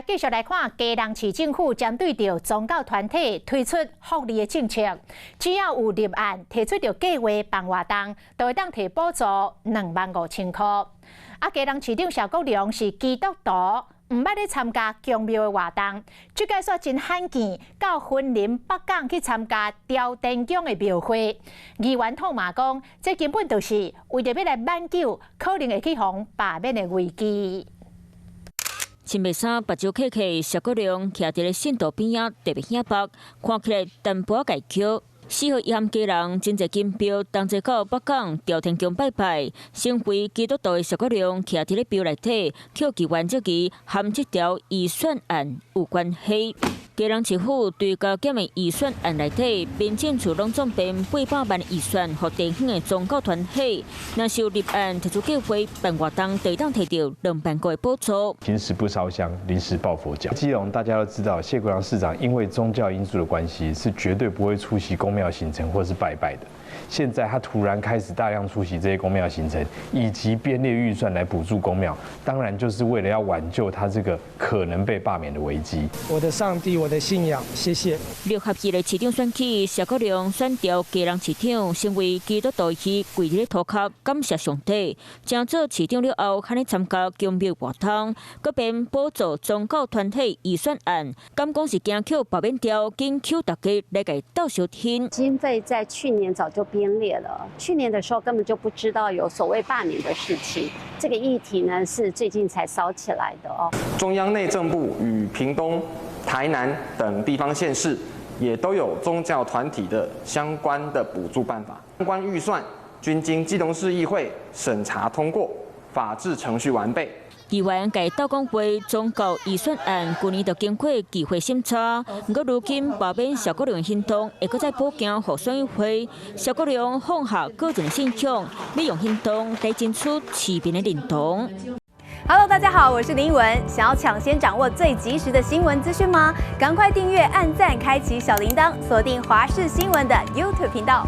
继续来看，基隆市政府针对着宗教团体推出福利的政策，只要有立案提出着计划办活动，就会当提补助25000块。基隆市长邵国良是基督徒，唔捌咧参加宗庙的活动，这届说真罕见，到云林北港去参加朝天宫的庙会。议员痛骂讲，这根本就是为着要来挽救可能会去防罢免的危机。青白衫白酒客客，邵国良徛伫咧信道边仔，特别显白，看起来淡薄解曲。4号遗憾家人真侪金标，同齐到北港朝天宫拜拜。身为基督徒的邵国良徛伫咧庙内底，扣议员质疑含这条预算案有关系。基隆市府对高检的预算案内底，民政处拢总编800万预算，予地方的宗教团体。若是有立案提出计划办活动，就当摕到2万块的补助。平时不烧香，临时抱佛脚。基隆大家都知道，谢国良市长因为宗教因素的关系，是绝对不会出席公庙行程或是拜拜的。现在他突然开始大量出席这些公庙行程，以及编列预算来补助公庙，当然就是为了要挽救他这个可能被罢免的危机。我的上帝，我的信仰，谢谢。6合1的市长选举，邵国良选调基隆市长，成为基督徒去跪伫土脚感谢上帝。正做市长了后，还能参加宗庙活动，搁编补助宗教团体预算案，敢讲是惊扣罢免掉，紧扣大家来给倒小天。经费在去年早就编列了，去年的时候根本就不知道有所谓罢免的事情。这个议题呢是最近才烧起来的哦。中央内政部与屏东、台南等地方县市也都有宗教团体的相关的补助办法，相关预算均经基隆市议会审查通过，法制程序完备。议员介斗讲话，宗教预算案去年就经过议会审查，不过如今罢免邵国良行动，会搁再补件予选委会。邵国良放下个人信仰，要用行动来争取市民的认同。Hello， 大家好，我是林文。想要抢先掌握最及时的新闻资讯吗？赶快订阅、按赞、开启小铃铛，锁定华视新闻的 YouTube 频道。